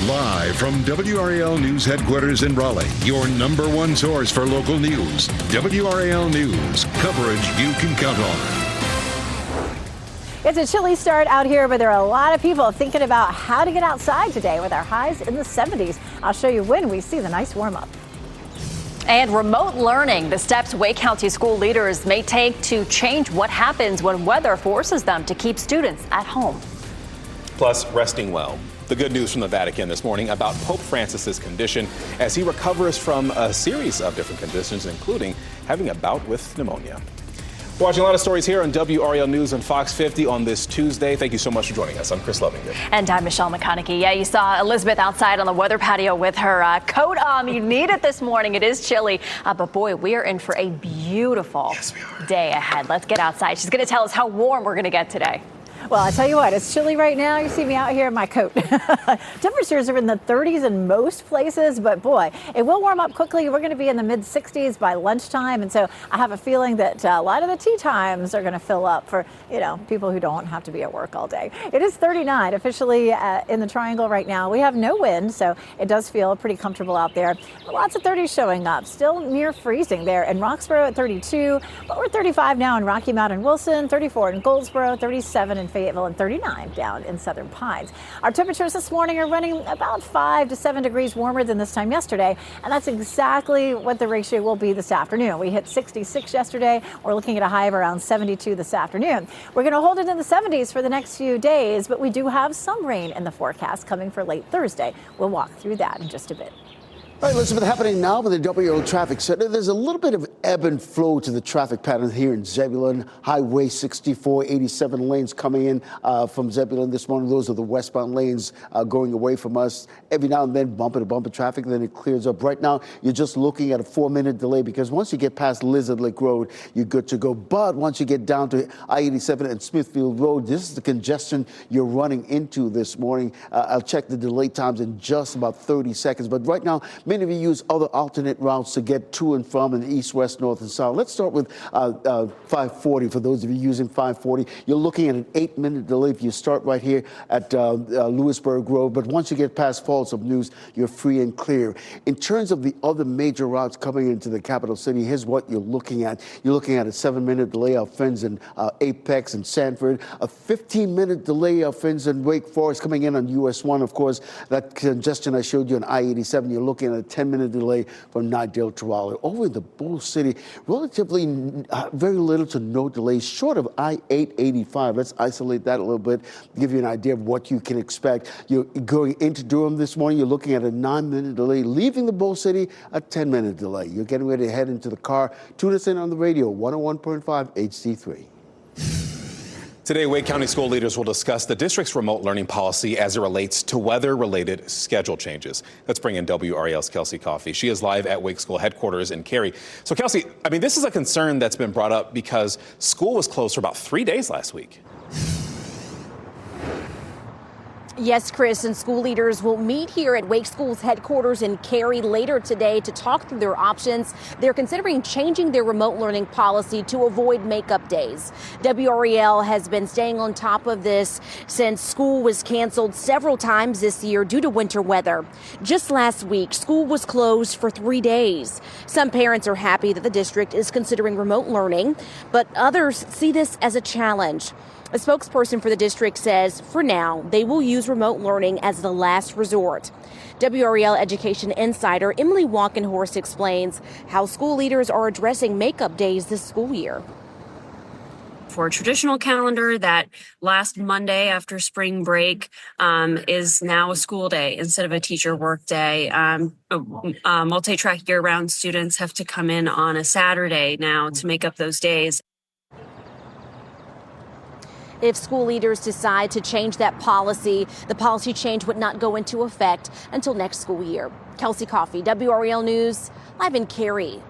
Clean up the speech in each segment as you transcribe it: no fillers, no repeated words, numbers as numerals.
Live from WRAL News headquarters in Raleigh, your number one source for local news. WRAL News, coverage you can count on. It's a chilly start out here, but there are a lot of people thinking about how to get outside today with our highs in the 70s. I'll show you when we see the nice warm up. And remote learning, the steps Wake County school leaders may take to change what happens when weather forces them to keep students at home. Plus, resting well. The good news from the Vatican this morning about Pope Francis's condition as he recovers from a series of different conditions, including having a bout with pneumonia. Watching a lot of stories here on WRAL News on Fox 50 on this Tuesday. Thank you so much for joining us. I'm Chris Lovington. And I'm Michelle McConaughey. Yeah, you saw Elizabeth outside on the weather patio with her coat on. You need it this morning. It is chilly. But boy, we are in for a beautiful day ahead. Let's get outside. She's going to tell us how warm we're going to get today. Well, I tell you what, it's chilly right now. You see me out here in my coat. Temperatures are in the 30s in most places, but boy, it will warm up quickly. We're going to be in the mid 60s by lunchtime. And so I have a feeling that a lot of the tea times are going to fill up for, people who don't have to be at work all day. It is 39 officially in the Triangle right now. We have no wind, so it does feel pretty comfortable out there. Lots of 30s showing up, still near freezing there in Roxborough at 32, but we're 35 now in Rocky Mount and Wilson, 34 in Goldsboro, 37 in Fayetteville, and 39 down in Southern Pines. Our temperatures this morning are running about 5 to 7 degrees warmer than this time yesterday, and that's exactly what the ratio will be this afternoon. We hit 66 yesterday. We're looking at a high of around 72 this afternoon. We're going to hold it in the 70s for the next few days, but we do have some rain in the forecast coming for late Thursday. We'll walk through that in just a bit. All right, Elizabeth, happening now with the WRAL Traffic Center. There's a little bit of ebb and flow to the traffic pattern here in Zebulon. Highway 64, 87 lanes coming in from Zebulon this morning. Those are the westbound lanes going away from us. Every now and then, bumper-to-bumper traffic, then it clears up. Right now, you're just looking at a 4-minute delay because once you get past Lizard Lake Road, you're good to go. But once you get down to I-87 and Smithfield Road, this is the congestion you're running into this morning. I'll check the delay times in just about 30 seconds. But right now, many of you use other alternate routes to get to and from in the east, west, north, and south. Let's start with 540. For those of you using 540, you're looking at an 8-minute delay if you start right here at Lewisburg Road. But once you get past Falls of News, you're free and clear. In terms of the other major routes coming into the capital city, here's what you're looking at. You're looking at a 7-minute delay of Fins and Apex and Sanford, a 15-minute delay of Fins and Wake Forest coming in on US 1. Of course, that congestion I showed you on I-87, you're looking at a 10-minute delay from Nidale to Raleigh. Over in the Bull City, relatively very little to no delays, short of I-885. Let's isolate that a little bit, give you an idea of what you can expect. You're going into Durham this morning, you're looking at a 9-minute delay. Leaving the Bull City, a 10-minute delay. You're getting ready to head into the car. Tune us in on the radio, 101.5 HD3. Today, Wake County school leaders will discuss the district's remote learning policy as it relates to weather-related schedule changes. Let's bring in WRAL's Kelsey Coffey. She is live at Wake School headquarters in Cary. So, Kelsey, this is a concern that's been brought up because school was closed for about 3 days last week. Yes, Chris, and school leaders will meet here at Wake School's headquarters in Cary later today to talk through their options. They're considering changing their remote learning policy to avoid makeup days. WRAL has been staying on top of this since school was canceled several times this year due to winter weather. Just last week, school was closed for 3 days. Some parents are happy that the district is considering remote learning, but others see this as a challenge. A spokesperson for the district says, for now, they will use remote learning as the last resort. WRAL education insider Emily Walkenhorst explains how school leaders are addressing makeup days this school year. For a traditional calendar, that last Monday after spring break is now a school day instead of a teacher work day. Multi-track year-round students have to come in on a Saturday now to make up those days. If school leaders decide to change that policy, the policy change would not go into effect until next school year. Kelsey Coffey, WRAL News, live in Cary.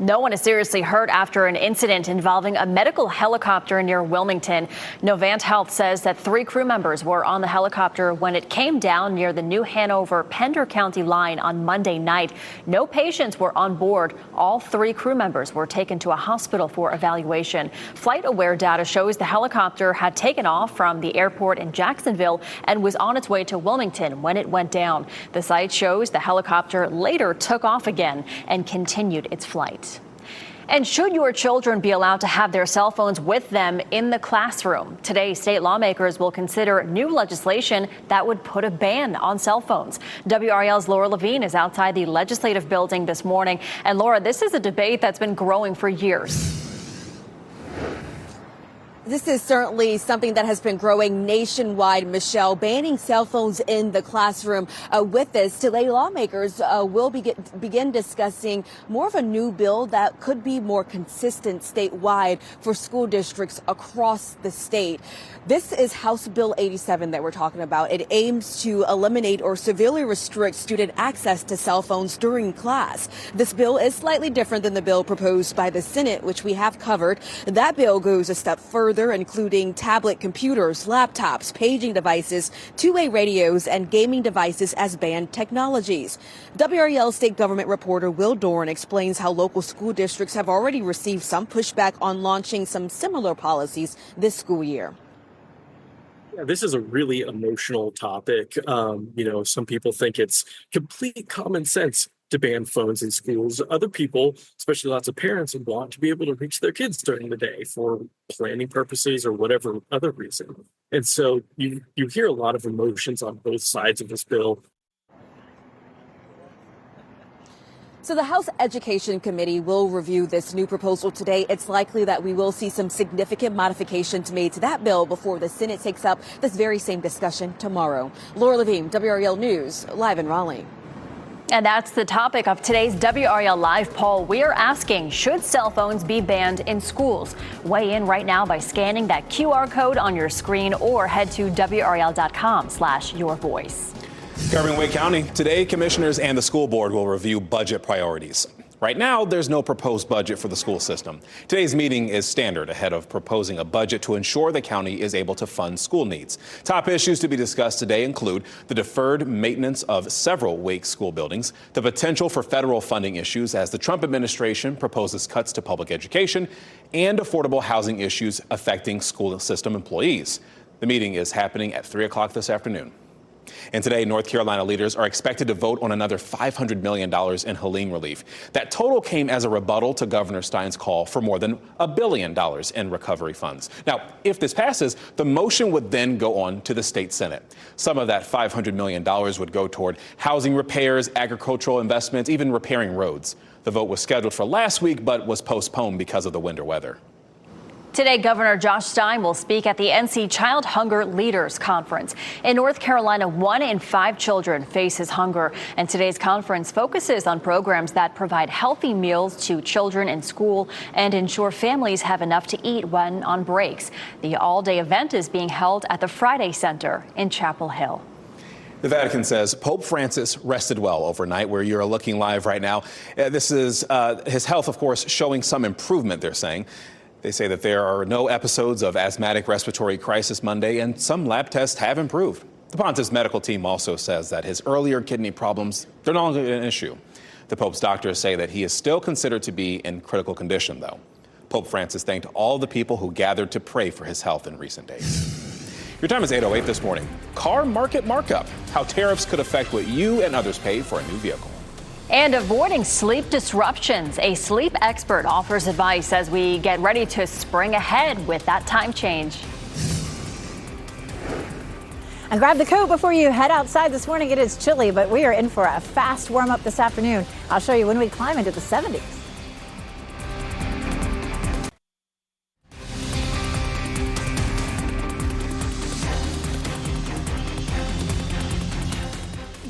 No one is seriously hurt after an incident involving a medical helicopter near Wilmington. Novant Health says that 3 crew members were on the helicopter when it came down near the New Hanover-Pender County line on Monday night. No patients were on board. All 3 crew members were taken to a hospital for evaluation. Flight-aware data shows the helicopter had taken off from the airport in Jacksonville and was on its way to Wilmington when it went down. The site shows the helicopter later took off again and continued its flight. And should your children be allowed to have their cell phones with them in the classroom? Today, state lawmakers will consider new legislation that would put a ban on cell phones. WRAL's Laura Levine is outside the legislative building this morning. And Laura, this is a debate that's been growing for years. This is certainly something that has been growing nationwide, Michelle, banning cell phones in the classroom. With this, today lawmakers will begin discussing more of a new bill that could be more consistent statewide for school districts across the state. This is House Bill 87 that we're talking about. It aims to eliminate or severely restrict student access to cell phones during class. This bill is slightly different than the bill proposed by the Senate, which we have covered. That bill goes a step further, including tablet computers, laptops, paging devices, two-way radios, and gaming devices as banned technologies. WRAL state government reporter Will Doran explains how local school districts have already received some pushback on launching some similar policies this school year. Yeah, this is a really emotional topic. Some people think it's complete common sense to ban phones in schools. Other people, especially lots of parents, would want to be able to reach their kids during the day for planning purposes or whatever other reason. And so you hear a lot of emotions on both sides of this bill. So the House Education Committee will review this new proposal today. It's likely that we will see some significant modifications made to that bill before the Senate takes up this very same discussion tomorrow. Laura Levine, WRAL News, live in Raleigh. And that's the topic of today's WRAL Live poll. We are asking, should cell phones be banned in schools? Weigh in right now by scanning that QR code on your screen or head to WRAL.com/yourvoice. Covering Wake County, today commissioners and the school board will review budget priorities. Right now, there's no proposed budget for the school system. Today's meeting is standard ahead of proposing a budget to ensure the county is able to fund school needs. Top issues to be discussed today include the deferred maintenance of several Wake school buildings, the potential for federal funding issues as the Trump administration proposes cuts to public education, and affordable housing issues affecting school system employees. The meeting is happening at 3 o'clock this afternoon. And today, North Carolina leaders are expected to vote on another $500 million in Helene relief. That total came as a rebuttal to Governor Stein's call for more than $1 billion in recovery funds. Now, if this passes, the motion would then go on to the state Senate. Some of that $500 million would go toward housing repairs, agricultural investments, even repairing roads. The vote was scheduled for last week, but was postponed because of the winter weather. Today, Governor Josh Stein will speak at the NC Child Hunger Leaders Conference. In North Carolina, 1 in 5 children faces hunger, and today's conference focuses on programs that provide healthy meals to children in school and ensure families have enough to eat when on breaks. The all-day event is being held at the Friday Center in Chapel Hill. The Vatican says Pope Francis rested well overnight, where you're looking live right now. This is his health, of course, showing some improvement, they're saying. They say that there are no episodes of asthmatic respiratory crisis Monday, and some lab tests have improved. The Pontiff's medical team also says that his earlier kidney problems, they're no longer an issue. The Pope's doctors say that he is still considered to be in critical condition, though. Pope Francis thanked all the people who gathered to pray for his health in recent days. Your time is 8:08 this morning. Car market markup, how tariffs could affect what you and others pay for a new vehicle. And avoiding sleep disruptions. A sleep expert offers advice as we get ready to spring ahead with that time change. And grab the coat before you head outside this morning. It is chilly, but we are in for a fast warm up this afternoon. I'll show you when we climb into the 70s.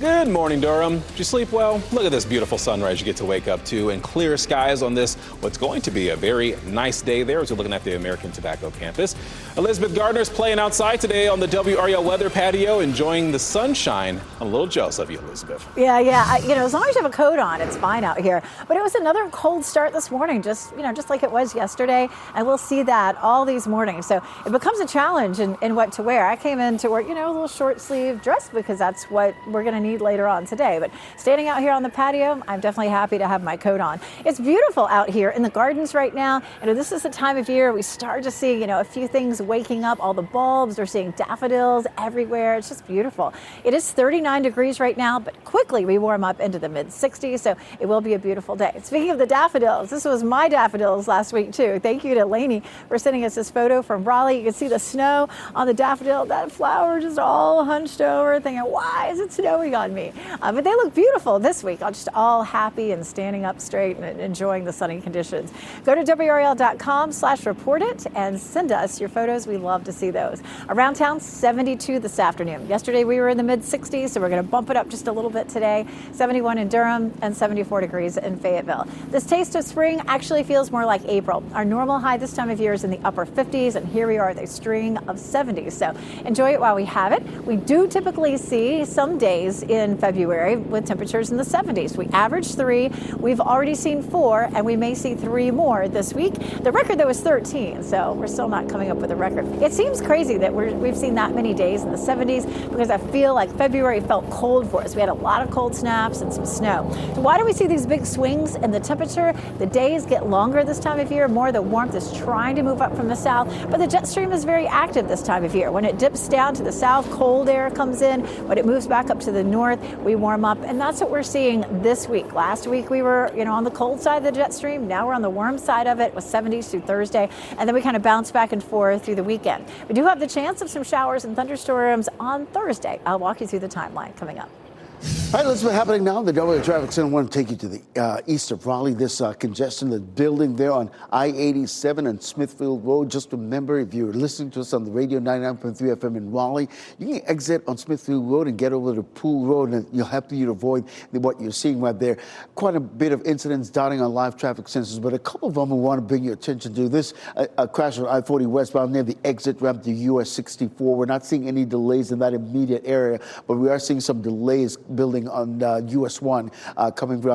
Good morning, Durham. Did you sleep well? Look at this beautiful sunrise you get to wake up to and clear skies on this, what's going to be a very nice day there as we're looking at the American Tobacco campus. Elizabeth Gardner's playing outside today on the WRAL weather patio, enjoying the sunshine. I'm a little jealous of you, Elizabeth. Yeah. As long as you have a coat on, it's fine out here. But it was another cold start this morning, just like it was yesterday. And we'll see that all these mornings. So it becomes a challenge in what to wear. I came in to work, a little short sleeve dress because that's what we're going to need later on today. But standing out here on the patio, I'm definitely happy to have my coat on. It's beautiful out here in the gardens right now. This is the time of year we start to see, a few things waking up. All the bulbs, we're seeing daffodils everywhere. It's just beautiful. It is 39 degrees right now, but quickly we warm up into the mid 60s. So it will be a beautiful day. Speaking of the daffodils, this was my daffodils last week too. Thank you to Lainey for sending us this photo from Raleigh. You can see the snow on the daffodil. That flower just all hunched over, thinking, why is it snowing on me? But they look beautiful this week. Just all happy and standing up straight and enjoying the sunny conditions. Go to WRAL.com/report it and send us your photos. We love to see those. Around town, 72 this afternoon. Yesterday we were in the mid 60s, so we're going to bump it up just a little bit today. 71 in Durham and 74 degrees in Fayetteville. This taste of spring actually feels more like April. Our normal high this time of year is in the upper 50s, and here we are at a string of 70s. So enjoy it while we have it. We do typically see some days in February with temperatures in the 70s. We average 3. We've already seen 4, and we may see 3 more this week. The record, though, is 13, so we're still not coming up with a record. It seems crazy that we've seen that many days in the 70s because I feel like February felt cold for us. We had a lot of cold snaps and some snow. So why do we see these big swings in the temperature? The days get longer this time of year. More of the warmth is trying to move up from the south, but the jet stream is very active this time of year. When it dips down to the south, cold air comes in. When it moves back up to the north, we warm up, and that's what we're seeing this week. Last week we were, on the cold side of the jet stream. Now we're on the warm side of it with 70s through Thursday, and then we kind of bounce back and forth through the weekend. We do have the chance of some showers and thunderstorms on Thursday. I'll walk you through the timeline coming up. All right, what's happening now? The WRAL Traffic Center. I want to take you to the east of Raleigh. This congestion, the building there on I-87 and Smithfield Road. Just remember, if you're listening to us on the radio 99.3 FM in Raleigh, you can exit on Smithfield Road and get over to Pool Road, and you'll have to avoid what you're seeing right there. Quite a bit of incidents dotting on live traffic sensors, but a couple of them we want to bring your attention to. This a crash on I-40 westbound near the exit ramp to US 64. We're not seeing any delays in that immediate area, but we are seeing some delays building on US 1 coming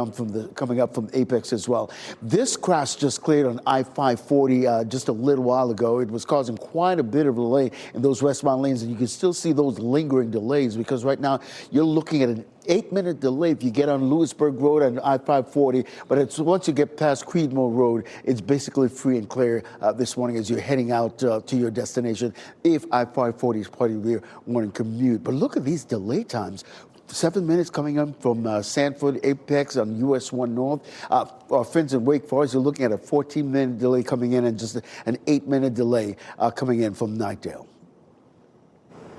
up from Apex as well. This crash just cleared on I-540 just a little while ago. It was causing quite a bit of delay in those westbound lanes, and you can still see those lingering delays because right now you're looking at an 8-minute delay if you get on Lewisburg Road and I-540, but it's once you get past Creedmoor Road, it's basically free and clear this morning as you're heading out to your destination if I-540 is part of your morning commute. But look at these delay times. 7 minutes coming up from Sanford, Apex on US 1 North. Our friends in Wake Forest are looking at a 14-minute delay coming in and just an 8-minute delay coming in from Nightdale.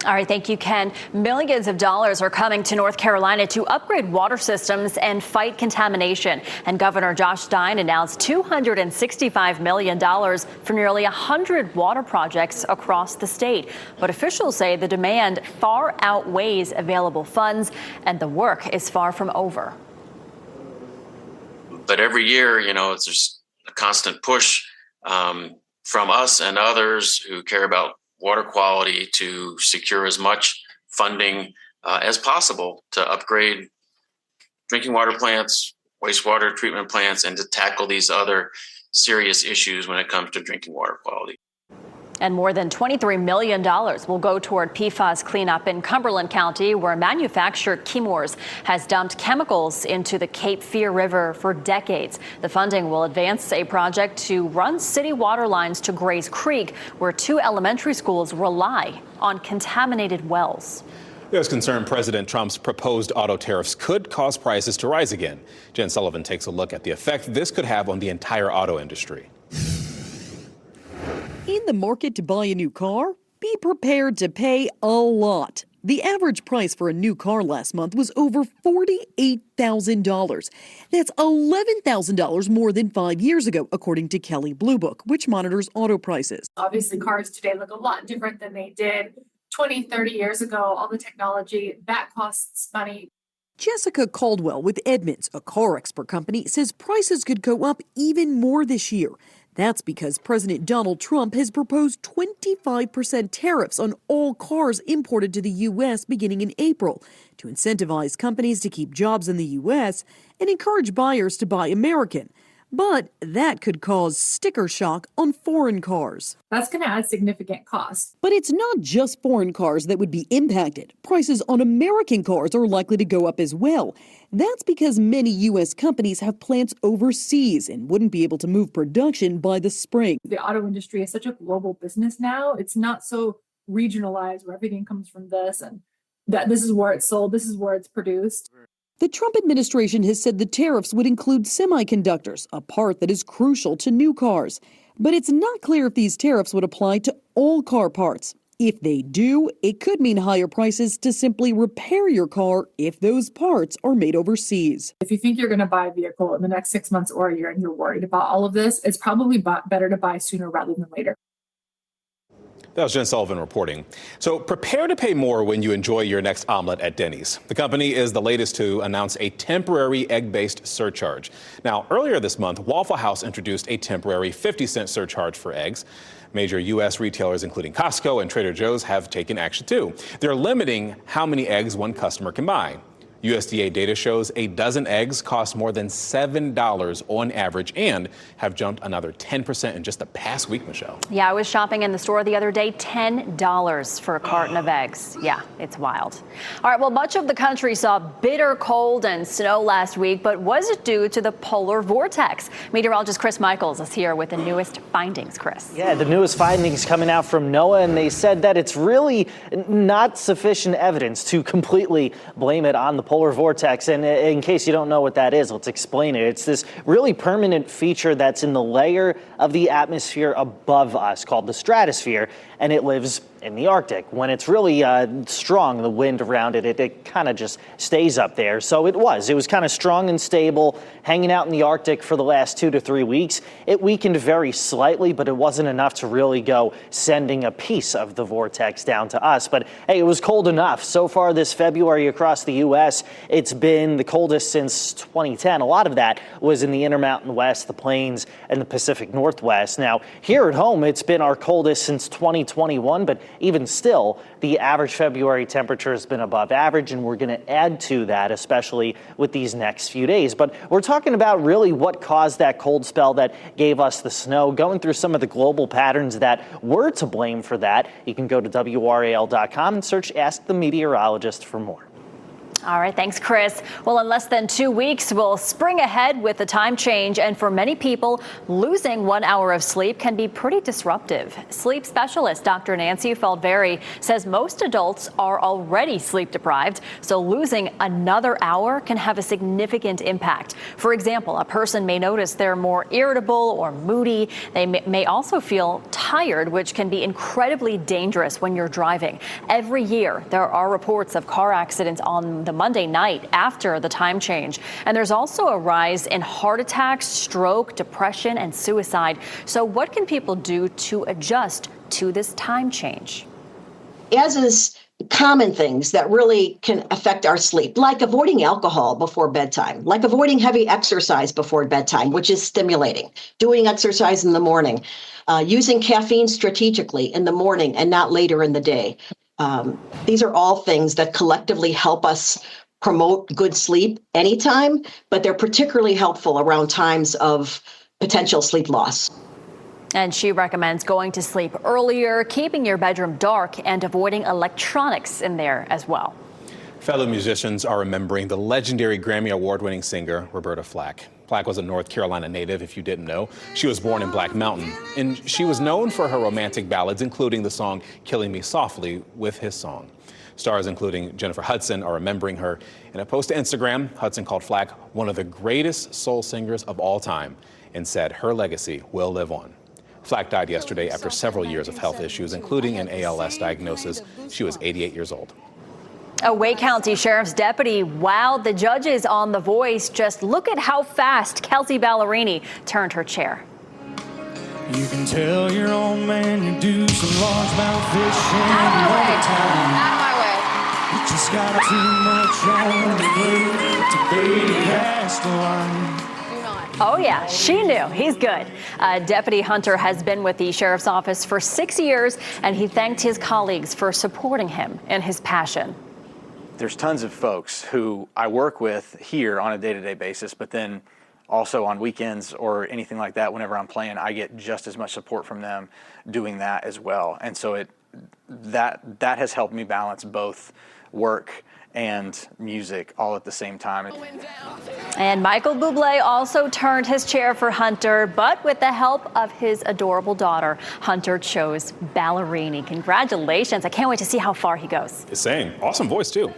All right, thank you, Ken. Millions of dollars are coming to North Carolina to upgrade water systems and fight contamination. And Governor Josh Stein announced $265 million for nearly 100 water projects across the state. But officials say the demand far outweighs available funds, and the work is far from over. But every year, it's just a constant push from us and others who care about water quality to secure as much funding as possible to upgrade drinking water plants, wastewater treatment plants, and to tackle these other serious issues when it comes to drinking water quality. And more than $23 million will go toward PFAS cleanup in Cumberland County, where manufacturer Chemours has dumped chemicals into the Cape Fear River for decades. The funding will advance a project to run city water lines to Grays Creek, where 2 elementary schools rely on contaminated wells. There's concern President Trump's proposed auto tariffs could cause prices to rise again. Jen Sullivan takes a look at the effect this could have on the entire auto industry. In the market to buy a new car? Be prepared to pay a lot. The average price for a new car last month was over $48,000. That's $11,000 more than 5 years ago, according to Kelley Blue Book, which monitors auto prices. Obviously, cars today look a lot different than they did 20, 30 years ago. All the technology, that costs money. Jessica Caldwell with Edmunds, a car expert company, says prices could go up even more this year. That's because President Donald Trump has proposed 25% tariffs on all cars imported to the U.S. beginning in April to incentivize companies to keep jobs in the U.S. and encourage buyers to buy American. But that could cause sticker shock on foreign cars. That's going to add significant cost. But it's not just foreign cars that would be impacted. Prices on American cars are likely to go up as well. That's because many U.S. companies have plants overseas and wouldn't be able to move production by the spring. The auto industry is such a global business now. It's not so regionalized where everything comes from this and that this is where it's sold, this is where it's produced. The Trump administration has said the tariffs would include semiconductors, a part that is crucial to new cars. But it's not clear if these tariffs would apply to all car parts. If they do, it could mean higher prices to simply repair your car if those parts are made overseas. If you think you're going to buy a vehicle in the next 6 months or a year and you're worried about all of this, it's probably better to buy sooner rather than later. That was Jen Sullivan reporting. So prepare to pay more when you enjoy your next omelet at Denny's. The company is the latest to announce a temporary egg-based surcharge. Now, earlier this month, Waffle House introduced a temporary 50-cent surcharge for eggs. Major U.S. retailers, including Costco and Trader Joe's, have taken action, too. They're limiting how many eggs one customer can buy. USDA data shows a dozen eggs cost more than $7 on average and have jumped another 10% in just the past week, Michelle. Yeah, I was shopping in the store the other day, $10 for a carton of eggs. Yeah, it's wild. All right, well, much of the country saw bitter cold and snow last week, but was it due to the polar vortex? Meteorologist Chris Michaels is here with the newest findings, Chris. Yeah, the newest findings coming out from NOAA, and they said that it's really not sufficient evidence to completely blame it on the polar vortex. And in case you don't know what that is, let's explain it. It's this really permanent feature that's in the layer of the atmosphere above us called the stratosphere, and it lives in the Arctic. When it's really strong, the wind around it, it kind of just stays up there. So it was kind of strong and stable, hanging out in the Arctic for the last 2 to 3 weeks. It weakened very slightly, but it wasn't enough to really go sending a piece of the vortex down to us. But hey, it was cold enough. So far this February across the U.S., it's been the coldest since 2010. A lot of that was in the Intermountain West, the Plains, and the Pacific Northwest. Now, here at home, it's been our coldest since 2021, but even still, the average February temperature has been above average, and we're going to add to that, especially with these next few days. But we're talking about really what caused that cold spell that gave us the snow, going through some of the global patterns that were to blame for that. You can go to WRAL.com and search Ask the Meteorologist for more. All right, thanks, Chris. Well, in less than 2 weeks, we'll spring ahead with the time change. And for many people, losing 1 hour of sleep can be pretty disruptive. Sleep specialist Dr. Nancy Feldvary says most adults are already sleep deprived, so losing another hour can have a significant impact. For example, a person may notice they're more irritable or moody. They may also feel tired, which can be incredibly dangerous when you're driving. Every year, there are reports of car accidents on the Monday night after the time change. And there's also a rise in heart attacks, stroke, depression, and suicide. So what can people do to adjust to this time change? As is common things that really can affect our sleep, like avoiding alcohol before bedtime, like avoiding heavy exercise before bedtime, which is stimulating, doing exercise in the morning, using caffeine strategically in the morning and not later in the day. These are all things that collectively help us promote good sleep anytime, but they're particularly helpful around times of potential sleep loss. And she recommends going to sleep earlier, keeping your bedroom dark, and avoiding electronics in there as well. Fellow musicians are remembering the legendary Grammy Award-winning singer Roberta Flack. Flack was a North Carolina native, if you didn't know. She was born in Black Mountain, and she was known for her romantic ballads, including the song Killing Me Softly with his song. Stars including Jennifer Hudson are remembering her. In a post to Instagram, Hudson called Flack one of the greatest soul singers of all time and said her legacy will live on. Flack died yesterday after several years of health issues, including an ALS diagnosis. She was 88 years old. A Wake County Sheriff's deputy wowed the judges on The Voice. Just look at how fast Kelsey Ballerini turned her chair. You can tell your old man you do some largemouth fishing all the time. Out of my way. You just got too much on the plate to fade past the line. Oh, yeah, she knew. He's good. Deputy Hunter has been with the sheriff's office for 6 years, and he thanked his colleagues for supporting him in his passion. There's tons of folks who I work with here on a day-to-day basis, but then also on weekends or anything like that, whenever I'm playing, I get just as much support from them doing that as well. And so that has helped me balance both work and music all at the same time. And Michael Bublé also turned his chair for Hunter, but with the help of his adorable daughter, Hunter chose Ballerini. Congratulations. I can't wait to see how far he goes. He's saying, awesome voice, too.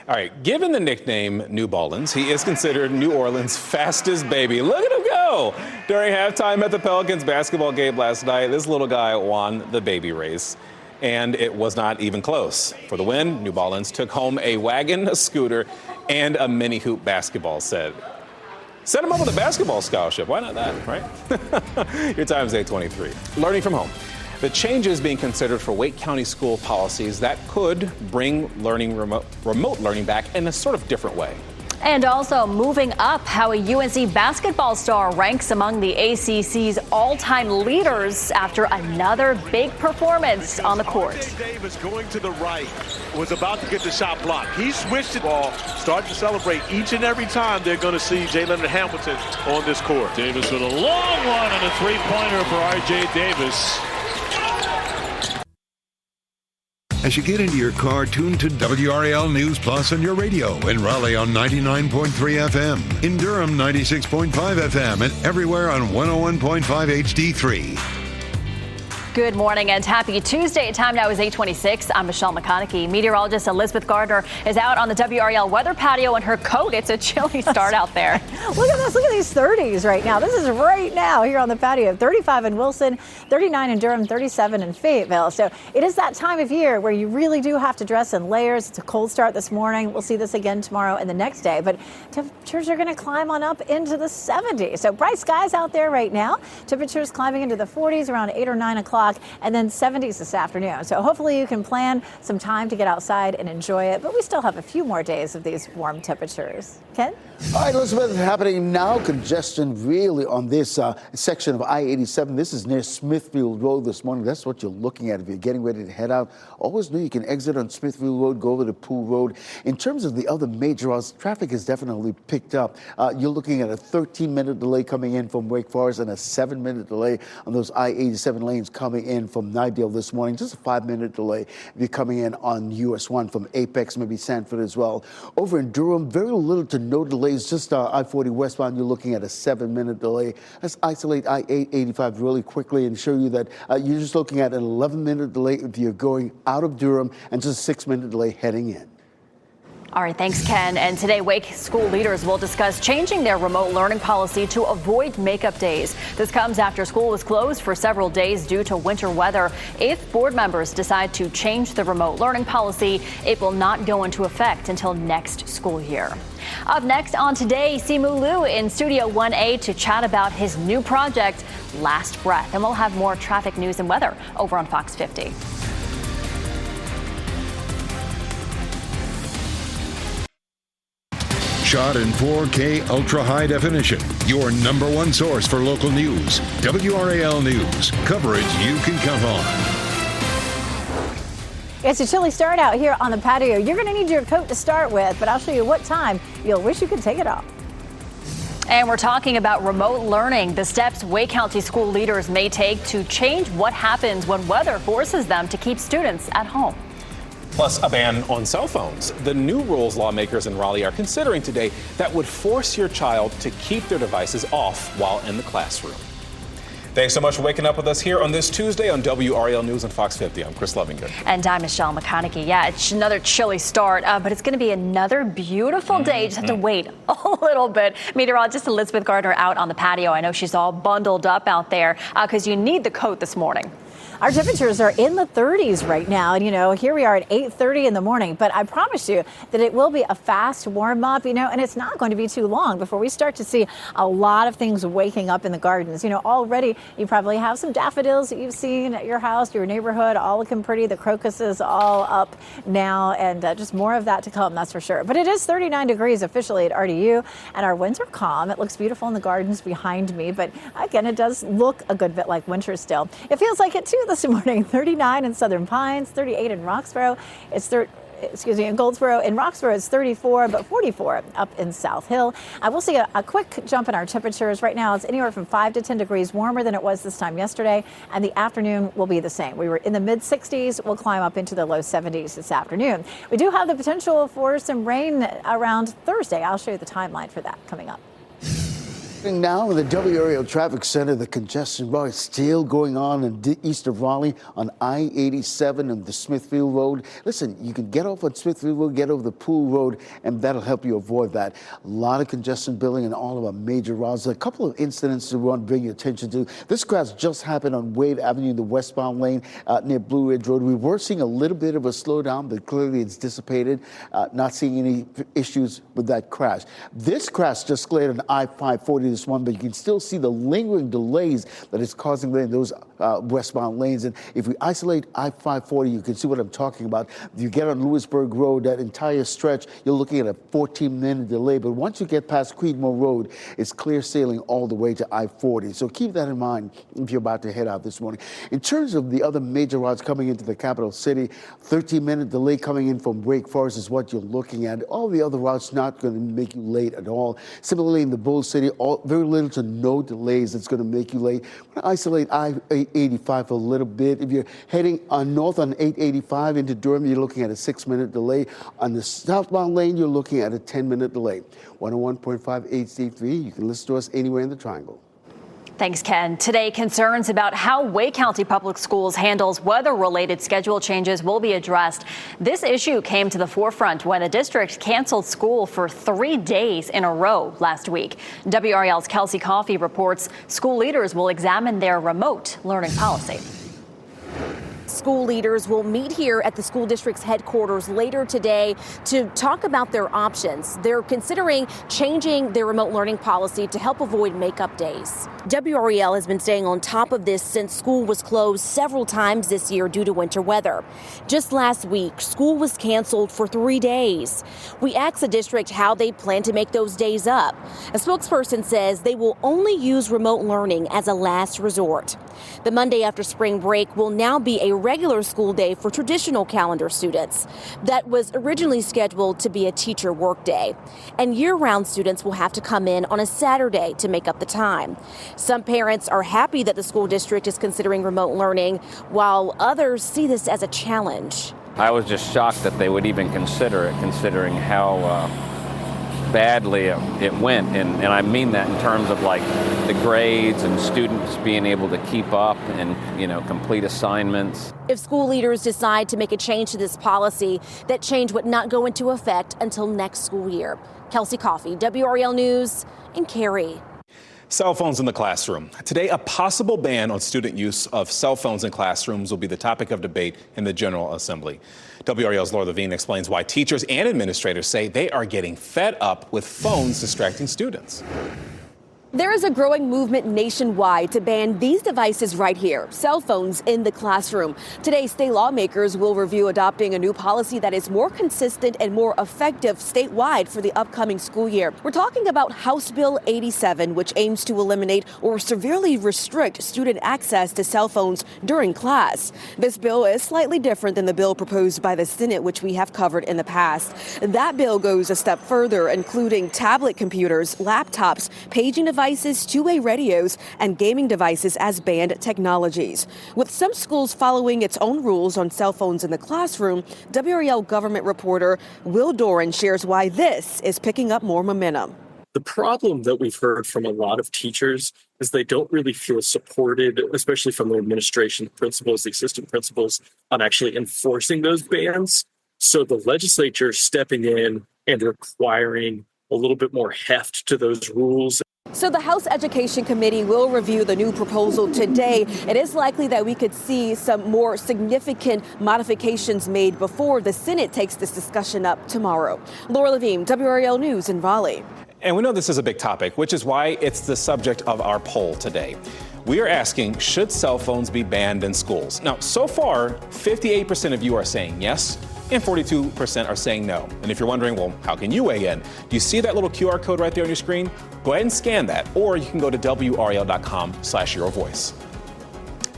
All right, given the nickname New Ballins, he is considered New Orleans' fastest baby. Look at him go! During halftime at the Pelicans basketball game last night, this little guy won the baby race. And it was not even close. For the win, New Ballins took home a wagon, a scooter, and a mini hoop basketball set. Set him up with a basketball scholarship. Why not that, right? Your time is 8:23. Learning from home. The changes being considered for Wake County school policies that could bring remote learning back in a sort of different way. And also moving up how a UNC basketball star ranks among the ACC's all-time leaders after another big performance on the court. RJ Davis going to the right was about to get the shot blocked. He switched the ball, started to celebrate each and every time they're going to see Jalen Hamilton on this court. Davis with a long one and a three-pointer for RJ Davis. As you get into your car, tune to WRAL News Plus on your radio. In Raleigh on 99.3 FM. In Durham, 96.5 FM. And everywhere on 101.5 HD3. Good morning and happy Tuesday. Time now is 8:26. I'm Michelle McConaughey. Meteorologist Elizabeth Gardner is out on the WRAL weather patio in her coat. It's a chilly start out there. Look at this. Look at these 30s right now. This is right now here on the patio. 35 in Wilson, 39 in Durham, 37 in Fayetteville. So it is that time of year where you really do have to dress in layers. It's a cold start this morning. We'll see this again tomorrow and the next day. But temperatures are going to climb on up into the 70s. So bright skies out there right now. Temperatures climbing into the 40s around 8 or 9 o'clock. And then 70s this afternoon. So hopefully you can plan some time to get outside and enjoy it. But we still have a few more days of these warm temperatures. Ken? All right, Elizabeth, happening now. Congestion really on this section of I-87. This is near Smithfield Road this morning. That's what you're looking at if you're getting ready to head out. Always know you can exit on Smithfield Road, go over to Pool Road. In terms of the other major routes, traffic has definitely picked up. You're looking at a 13-minute delay coming in from Wake Forest and a 7-minute delay on those I-87 lanes coming in from Nidale this morning. Just a 5-minute delay if you're coming in on US 1 from Apex, maybe Sanford as well. Over in Durham, very little to no delays. Just I-40 westbound, you're looking at a 7-minute delay. Let's isolate I-885 really quickly and show you that you're just looking at an 11-minute delay if you're going out of Durham and just a 6-minute delay heading in. All right, thanks, Ken. And today, Wake school leaders will discuss changing their remote learning policy to avoid makeup days. This comes after school was closed for several days due to winter weather. If board members decide to change the remote learning policy, it will not go into effect until next school year. Up next on Today, Simu Liu in Studio 1A to chat about his new project, Last Breath. And we'll have more traffic news and weather over on Fox 50. Shot in 4K ultra high definition. Your number one source for local news. WRAL News. Coverage you can count on. It's a chilly start out here on the patio. You're going to need your coat to start with, but I'll show you what time you'll wish you could take it off. And we're talking about remote learning, the steps Wake County school leaders may take to change what happens when weather forces them to keep students at home. Plus, a ban on cell phones. The new rules lawmakers in Raleigh are considering today that would force your child to keep their devices off while in the classroom. Thanks so much for waking up with us here on this Tuesday on WRAL News and Fox 50. I'm Chris Lovinger. And I'm Michelle McConaughey. Yeah, it's another chilly start, but it's going to be another beautiful day. You just have to wait a little bit. Meteorologist Elizabeth Gardner out on the patio. I know she's all bundled up out there because you need the coat this morning. Our temperatures are in the 30s right now. And, here we are at 8:30 in the morning. But I promise you that it will be a fast warm up, and it's not going to be too long before we start to see a lot of things waking up in the gardens. Already you probably have some daffodils that you've seen at your house, your neighborhood, all looking pretty. The crocuses all up now, and just more of that to come, that's for sure. But it is 39 degrees officially at RDU, and our winds are calm. It looks beautiful in the gardens behind me, but again, it does look a good bit like winter still. It feels like it too this morning. 39 in Southern Pines, 38 in Roxborough. In Goldsboro. In Roxborough, it's 34, but 44 up in South Hill. I will see a quick jump in our temperatures. Right now, it's anywhere from 5 to 10 degrees warmer than it was this time yesterday, and the afternoon will be the same. We were in the mid 60s. We'll climb up into the low 70s this afternoon. We do have the potential for some rain around Thursday. I'll show you the timeline for that coming up. Now in the WRAL Traffic Center, the congestion bar is still going on in east of Raleigh on I-87 and the Smithfield Road. Listen, you can get off on Smithfield Road, get over the Pool Road, and that'll help you avoid that. A lot of congestion building in all of our major routes. A couple of incidents we want to bring your attention to. This crash just happened on Wade Avenue, the westbound lane near Blue Ridge Road. We were seeing a little bit of a slowdown, but clearly it's dissipated. Not seeing any issues with that crash. This crash just cleared on I-540 this one, but you can still see the lingering delays that it's causing in those westbound lanes. And if we isolate I-540, you can see what I'm talking about. If you get on Lewisburg Road, that entire stretch, you're looking at a 14-minute delay. But once you get past Creedmoor Road, it's clear sailing all the way to I-40. So keep that in mind if you're about to head out this morning. In terms of the other major routes coming into the capital city, 13-minute delay coming in from Wake Forest is what you're looking at. All the other routes not going to make you late at all. Similarly, in the Bull City, very little to no delays that's going to make you late. I'm going to isolate I-885 for a little bit. If you're heading north on 885 into Durham, you're looking at a 6-minute delay. On the southbound lane, you're looking at a 10-minute delay. 101.5 HD3, you can listen to us anywhere in the Triangle. Thanks, Ken. Today, concerns about how Wake County Public Schools handles weather-related schedule changes will be addressed. This issue came to the forefront when the district canceled school for 3 days in a row last week. WRAL's Kelsey Coffey reports school leaders will examine their remote learning policy. School leaders will meet here at the school district's headquarters later today to talk about their options. They're considering changing their remote learning policy to help avoid makeup days. WRAL has been staying on top of this since school was closed several times this year due to winter weather. Just last week, school was canceled for 3 days. We asked the district how they plan to make those days up. A spokesperson says they will only use remote learning as a last resort. The Monday after spring break will now be a regular school day for traditional calendar students. That was originally scheduled to be a teacher workday. And year-round students will have to come in on a Saturday to make up the time. Some parents are happy that the school district is considering remote learning, while others see this as a challenge. I was just shocked that they would even consider it, considering how badly it went. And I mean that in terms of like the grades and students being able to keep up and, complete assignments. If school leaders decide to make a change to this policy, that change would not go into effect until next school year. Kelsey Coffey, WRAL News in Cary. Cell phones in the classroom. Today, a possible ban on student use of cell phones in classrooms will be the topic of debate in the General Assembly. WRAL's Laura Levine explains why teachers and administrators say they are getting fed up with phones distracting students. There is a growing movement nationwide to ban these devices right here, cell phones in the classroom. Today, state lawmakers will review adopting a new policy that is more consistent and more effective statewide for the upcoming school year. We're talking about House Bill 87, which aims to eliminate or severely restrict student access to cell phones during class. This bill is slightly different than the bill proposed by the Senate, which we have covered in the past. That bill goes a step further, including tablet computers, laptops, paging devices, two-way radios, and gaming devices as banned technologies. With some schools following its own rules on cell phones in the classroom, WRAL government reporter Will Doran shares why this is picking up more momentum. The problem that we've heard from a lot of teachers is they don't really feel supported, especially from the administration, principals, the assistant principals, on actually enforcing those bans. So the legislature is stepping in and requiring a little bit more heft to those rules. So the House Education Committee will review the new proposal today. It is likely that we could see some more significant modifications made before the Senate takes this discussion up tomorrow. Laura Levine, WRAL News in Raleigh. And we know this is a big topic, which is why it's the subject of our poll today. We are asking, should cell phones be banned in schools? Now, so far, 58% of you are saying yes, and 42% are saying no. And if you're wondering, well, how can you weigh in? Do you see that little QR code right there on your screen? Go ahead and scan that, or you can go to WRAL.com/yourvoice.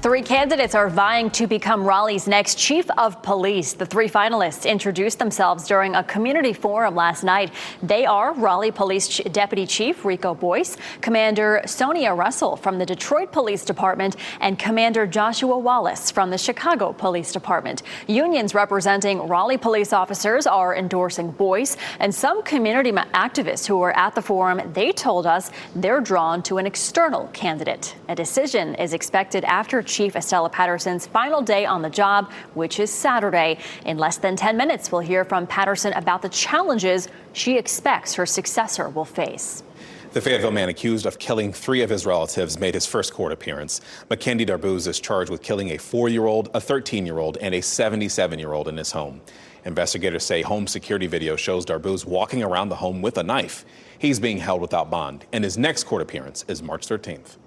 3 candidates are vying to become Raleigh's next chief of police. The 3 finalists introduced themselves during a community forum last night. They are Raleigh Police Deputy Chief Rico Boyce, Commander Sonia Russell from the Detroit Police Department, and Commander Joshua Wallace from the Chicago Police Department. Unions representing Raleigh police officers are endorsing Boyce, and some community activists who were at the forum, they told us they're drawn to an external candidate. A decision is expected after Chief Estella Patterson's final day on the job, which is Saturday. In less than 10 minutes, we'll hear from Patterson about the challenges she expects her successor will face. The Fayetteville man accused of killing 3 of his relatives made his first court appearance. Mackenzie Darbuz is charged with killing a 4-year-old, a 13-year-old, and a 77-year-old in his home. Investigators say home security video shows Darbuz walking around the home with a knife. He's being held without bond, and his next court appearance is March 13th.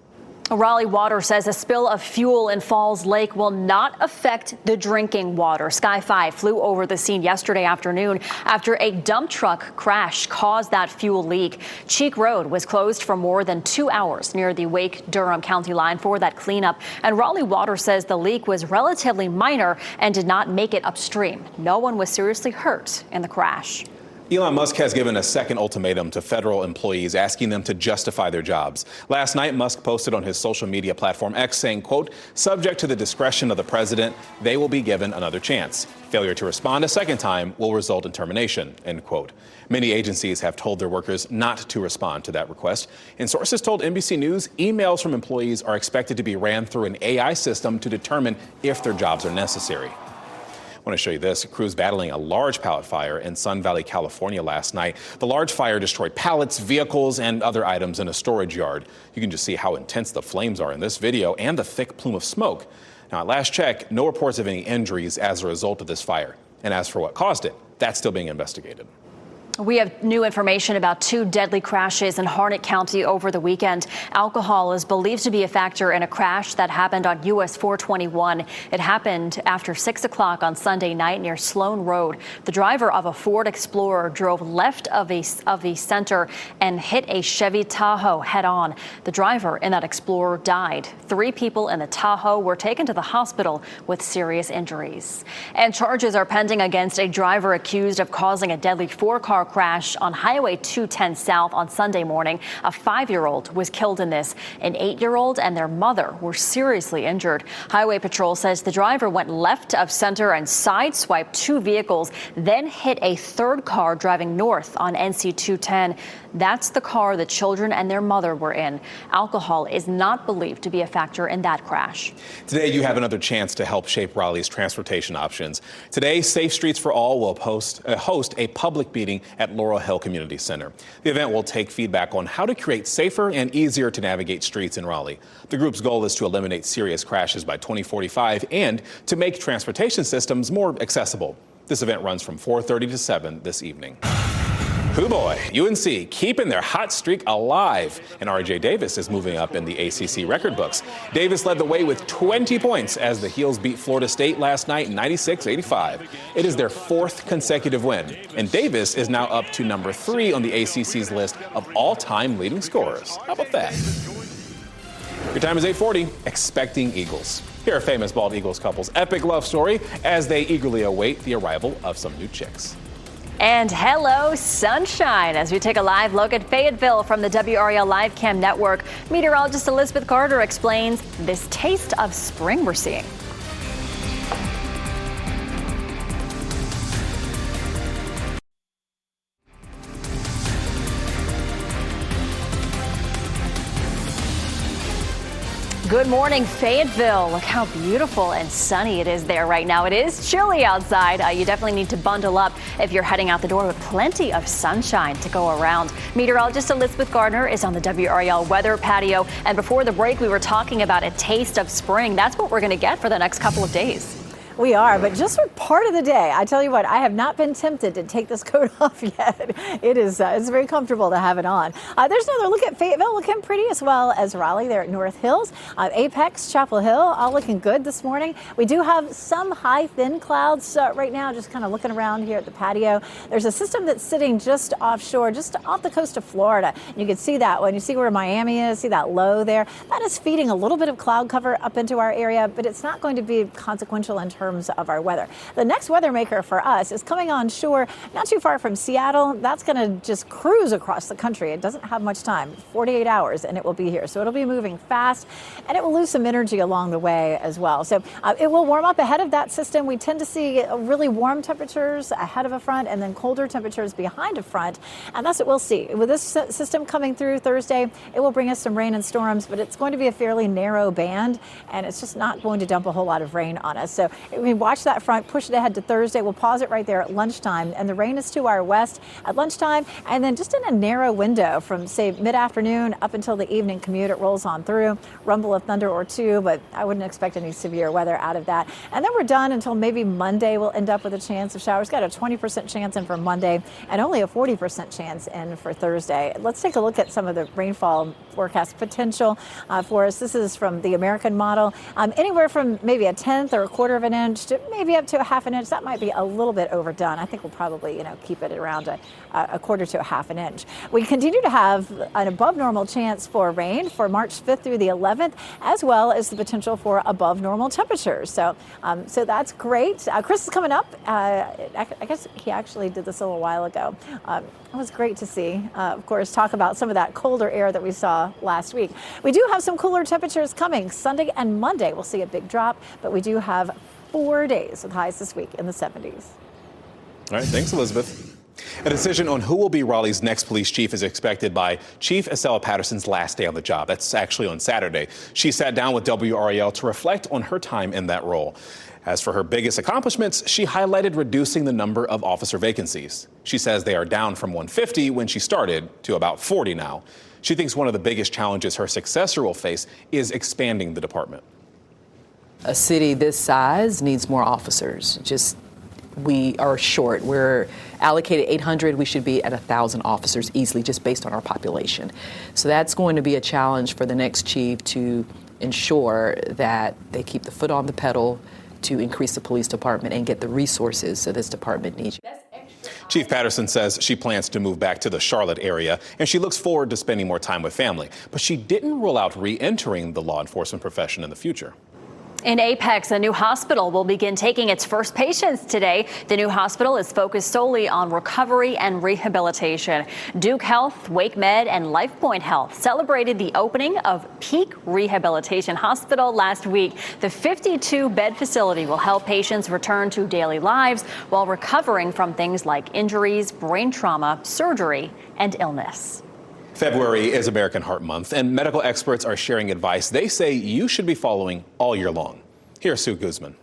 Raleigh Water says a spill of fuel in Falls Lake will not affect the drinking water. Sky 5 flew over the scene yesterday afternoon after a dump truck crash caused that fuel leak. Cheek Road was closed for more than 2 hours near the Wake-Durham County line for that cleanup. And Raleigh Water says the leak was relatively minor and did not make it upstream. No one was seriously hurt in the crash. Elon Musk has given a second ultimatum to federal employees, asking them to justify their jobs. Last night, Musk posted on his social media platform X saying, quote, subject to the discretion of the president, they will be given another chance. Failure to respond a second time will result in termination, end quote. Many agencies have told their workers not to respond to that request. And sources told NBC News emails from employees are expected to be ran through an AI system to determine if their jobs are necessary. I want to show you this. Crews battling a large pallet fire in Sun Valley, California last night. The large fire destroyed pallets, vehicles, and other items in a storage yard. You can just see how intense the flames are in this video and the thick plume of smoke. Now, at last check, no reports of any injuries as a result of this fire. And as for what caused it, that's still being investigated. We have new information about 2 deadly crashes in Harnett County over the weekend. Alcohol is believed to be a factor in a crash that happened on US 421. It happened after 6 o'clock on Sunday night near Sloan Road. The driver of a Ford Explorer drove left of the center and hit a Chevy Tahoe head on. The driver in that Explorer died. 3 people in the Tahoe were taken to the hospital with serious injuries. And charges are pending against a driver accused of causing a deadly 4-car crash on Highway 210 South on Sunday morning. A 5-year-old was killed in this. An 8-year-old and their mother were seriously injured. Highway Patrol says the driver went left of center and sideswiped 2 vehicles, then hit a 3rd car driving north on NC 210. That's the car the children and their mother were in. Alcohol is not believed to be a factor in that crash. Today, you have another chance to help shape Raleigh's transportation options. Today, Safe Streets for All will host a public meeting at Laurel Hill Community Center. The event will take feedback on how to create safer and easier to navigate streets in Raleigh. The group's goal is to eliminate serious crashes by 2045 and to make transportation systems more accessible. This event runs from 4:30 to 7 this evening. Hoo boy, UNC keeping their hot streak alive, and RJ Davis is moving up in the ACC record books. Davis led the way with 20 points as the Heels beat Florida State last night 96-85. It is their 4th consecutive win, and Davis is now up to number 3 on the ACC's list of all-time leading scorers. How about that? Your time is 8:40, expecting Eagles. Here are famous bald Eagles couple's epic love story as they eagerly await the arrival of some new chicks. And hello, sunshine, as we take a live look at Fayetteville from the WRAL Live Cam Network. Meteorologist Elizabeth Carter explains this taste of spring we're seeing. Good morning, Fayetteville. Look how beautiful and sunny it is there right now. It is chilly outside. You definitely need to bundle up if you're heading out the door, with plenty of sunshine to go around. Meteorologist Elizabeth Gardner is on the WRAL weather patio. And before the break, we were talking about a taste of spring. That's what we're going to get for the next couple of days. We are, but just for part of the day, I tell you what, I have not been tempted to take this coat off yet. It is, it's very comfortable to have it on. There's another look at Fayetteville, looking pretty, as well as Raleigh there at North Hills. Apex, Chapel Hill, all looking good this morning. We do have some high, thin clouds right now, just kind of looking around here at the patio. There's a system that's sitting just offshore, just off the coast of Florida. And you can see that when you see where Miami is, see that low there. That is feeding a little bit of cloud cover up into our area, but it's not going to be consequential in terms of our weather. The next weather maker for us is coming on shore not too far from Seattle. That's going to just cruise across the country. It doesn't have much time, 48 hours, and it will be here. So it'll be moving fast, and it will lose some energy along the way as well. So it will warm up ahead of that system. We tend to see really warm temperatures ahead of a front and then colder temperatures behind a front, and that's what we'll see. With this system coming through Thursday, it will bring us some rain and storms, but it's going to be a fairly narrow band, and it's just not going to dump a whole lot of rain on us. So we watch that front, push it ahead to Thursday. We'll pause it right there at lunchtime, and the rain is to our west at lunchtime, and then just in a narrow window from, say, mid-afternoon up until the evening commute, it rolls on through. Rumble of thunder or two, but I wouldn't expect any severe weather out of that. And then we're done until maybe Monday. We'll end up with a chance of showers. Got a 20% chance in for Monday and only a 40% chance in for Thursday. Let's take a look at some of the rainfall forecast potential for us. This is from the American model. Anywhere from maybe a tenth or a quarter of an inch to maybe up to a half an inch. That might be a little bit overdone. I think we'll probably, keep it around a quarter to a half an inch. We continue to have an above normal chance for rain for March 5th through the 11th, as well as the potential for above normal temperatures. So that's great. Chris is coming up. I guess he actually did this a little while ago. It was great to see, of course, talk about some of that colder air that we saw last week. We do have some cooler temperatures coming. Sunday and Monday, we'll see a big drop, but we do have 4 days with highs this week in the 70s. All right, thanks, Elizabeth. A decision on who will be Raleigh's next police chief is expected by Chief Estella Patterson's last day on the job. That's actually on Saturday. She sat down with WRAL to reflect on her time in that role. As for her biggest accomplishments, she highlighted reducing the number of officer vacancies. She says they are down from 150 when she started to about 40 now. She thinks one of the biggest challenges her successor will face is expanding the department. A city this size needs more officers. We are short. We're allocated 800. We should be at 1,000 officers easily, just based on our population. So that's going to be a challenge for the next chief to ensure that they keep the foot on the pedal to increase the police department and get the resources that this department needs. Chief Patterson says she plans to move back to the Charlotte area, and she looks forward to spending more time with family. But she didn't rule out re-entering the law enforcement profession in the future. In Apex, a new hospital will begin taking its first patients today. The new hospital is focused solely on recovery and rehabilitation. Duke Health, Wake Med, and LifePoint Health celebrated the opening of Peak Rehabilitation Hospital last week. The 52-bed facility will help patients return to daily lives while recovering from things like injuries, brain trauma, surgery, and illness. February is American Heart Month, and medical experts are sharing advice they say you should be following all year long. Here's Sue Guzman.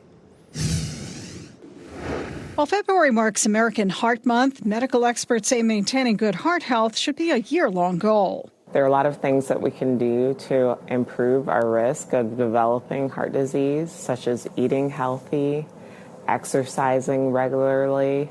While February marks American Heart Month, medical experts say maintaining good heart health should be a year-long goal. There are a lot of things that we can do to improve our risk of developing heart disease, such as eating healthy, exercising regularly,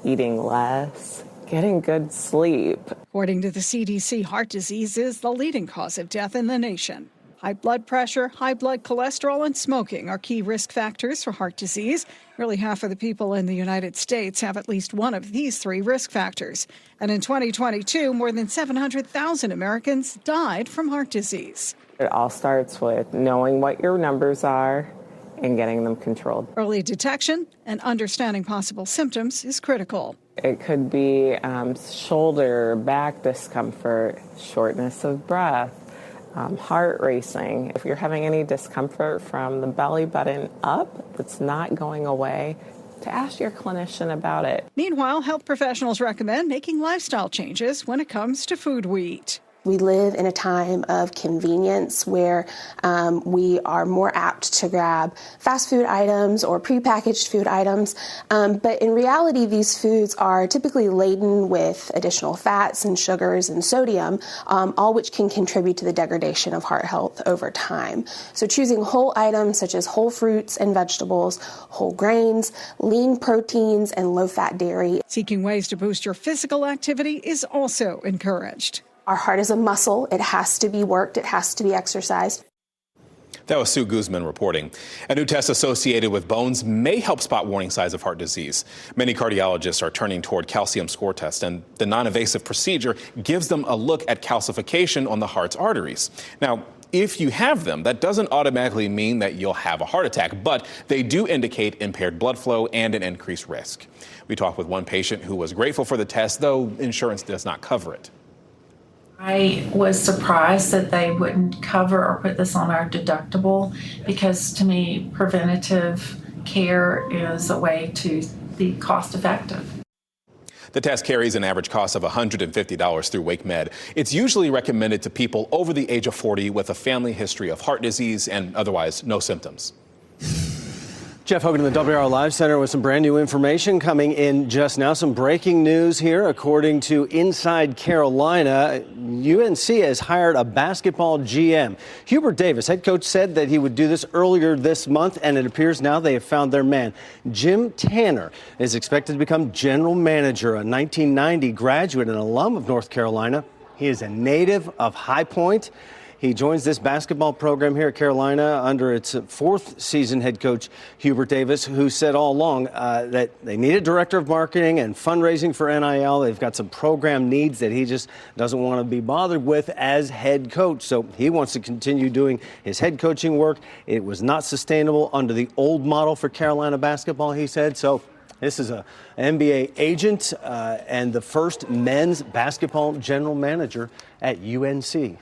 eating less, getting good sleep. According to the CDC, heart disease is the leading cause of death in the nation. High blood pressure, high blood cholesterol, and smoking are key risk factors for heart disease. Nearly half of the people in the United States have at least one of these three risk factors. And in 2022, more than 700,000 Americans died from heart disease. It all starts with knowing what your numbers are and getting them controlled. Early detection and understanding possible symptoms is critical. It could be shoulder, back discomfort, shortness of breath, heart racing. If you're having any discomfort from the belly button up that's not going away, to ask your clinician about it. Meanwhile, health professionals recommend making lifestyle changes when it comes to food we eat. We live in a time of convenience where we are more apt to grab fast food items or prepackaged food items. But in reality, these foods are typically laden with additional fats and sugars and sodium, all which can contribute to the degradation of heart health over time. So choosing whole items such as whole fruits and vegetables, whole grains, lean proteins, and low-fat dairy. Seeking ways to boost your physical activity is also encouraged. Our heart is a muscle. It has to be worked. It has to be exercised. That was Sue Guzman reporting. A new test associated with bones may help spot warning signs of heart disease. Many cardiologists are turning toward calcium score test, and the non-invasive procedure gives them a look at calcification on the heart's arteries. Now, if you have them, that doesn't automatically mean that you'll have a heart attack, but they do indicate impaired blood flow and an increased risk. We talked with one patient who was grateful for the test, though insurance does not cover it. I was surprised that they wouldn't cover or put this on our deductible, because to me, preventative care is a way to be cost effective. The test carries an average cost of $150 through WakeMed. It's usually recommended to people over the age of 40 with a family history of heart disease and otherwise no symptoms. Jeff Hogan in the WRAL Live Center with some brand new information coming in just now. Some breaking news here. According to Inside Carolina, UNC has hired a basketball GM. Hubert Davis, head coach, said that he would do this earlier this month, and it appears now they have found their man. Jim Tanner is expected to become general manager, a 1990 graduate and alum of North Carolina. He is a native of High Point. He joins this basketball program here at Carolina under its fourth season head coach, Hubert Davis, who said all along that they need a director of marketing and fundraising for NIL. They've got some program needs that he just doesn't want to be bothered with as head coach. So he wants to continue doing his head coaching work. It was not sustainable under the old model for Carolina basketball, he said. So this is an NBA agent and the first men's basketball general manager at UNC.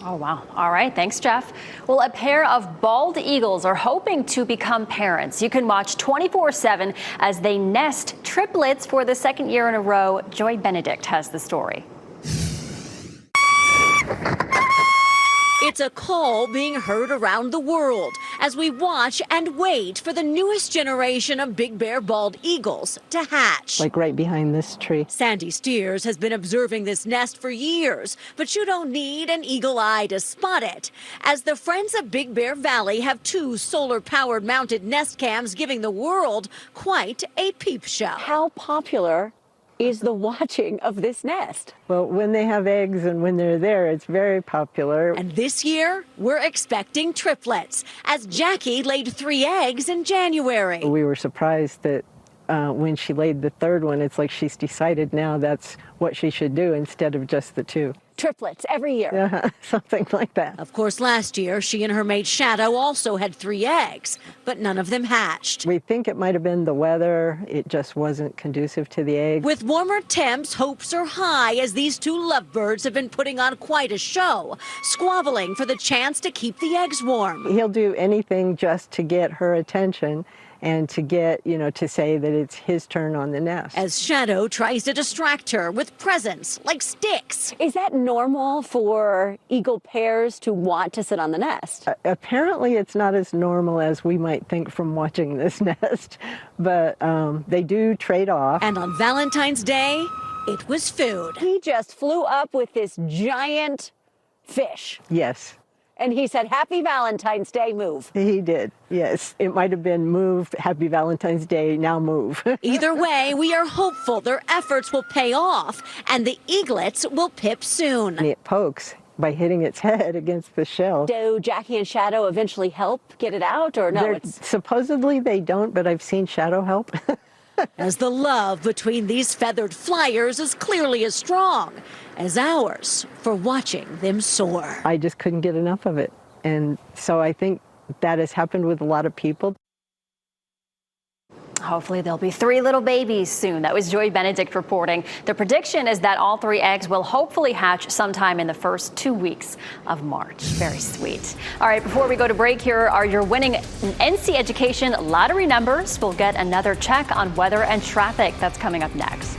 Oh, wow. All right. Thanks, Jeff. Well, a pair of bald eagles are hoping to become parents. You can watch 24/7 as they nest triplets for the second year in a row. Joy Benedict has the story. It's a call being heard around the world as we watch and wait for the newest generation of big bear bald eagles to hatch. Like right behind this tree. Sandy Steers has been observing this nest for years, but you don't need an eagle eye to spot it, as the Friends of Big Bear Valley have 2 solar-powered mounted nest cams giving the world quite a peep show. How popular is the watching of this nest? Well, when they have eggs and when they're there, it's very popular. And this year, we're expecting triplets, as Jackie laid 3 eggs in January. We were surprised that when she laid the third one, it's like she's decided now that's what she should do instead of just the 2. Triplets every year. Something like that. Of course, last year, she and her mate Shadow also had 3 eggs, but none of them hatched. We think it might have been the weather. It just wasn't conducive to the egg. With warmer temps, hopes are high as these 2 lovebirds have been putting on quite a show, squabbling for the chance to keep the eggs warm. He'll do anything just to get her attention and to get, to say that it's his turn on the nest. As Shadow tries to distract her with presents like sticks. Is that normal for eagle pairs to want to sit on the nest? Apparently it's not as normal as we might think from watching this nest, but they do trade off. And on Valentine's Day, it was food. He just flew up with this giant fish. Yes. And he said, "Happy Valentine's Day, move." He did, yes. It might have been move, Happy Valentine's Day, now move. Either way, we are hopeful their efforts will pay off and the eaglets will pip soon. And it pokes by hitting its head against the shell. Do Jackie and Shadow eventually help get it out, or no? Supposedly they don't, but I've seen Shadow help. As the love between these feathered flyers is clearly as strong as ours for watching them soar. I just couldn't get enough of it. And so I think that has happened with a lot of people. Hopefully there'll be 3 little babies soon. That was Joy Benedict reporting. The prediction is that all 3 eggs will hopefully hatch sometime in the first 2 weeks of March. Very sweet. All right, before we go to break, here are your winning NC Education lottery numbers. We'll get another check on weather and traffic. That's coming up next.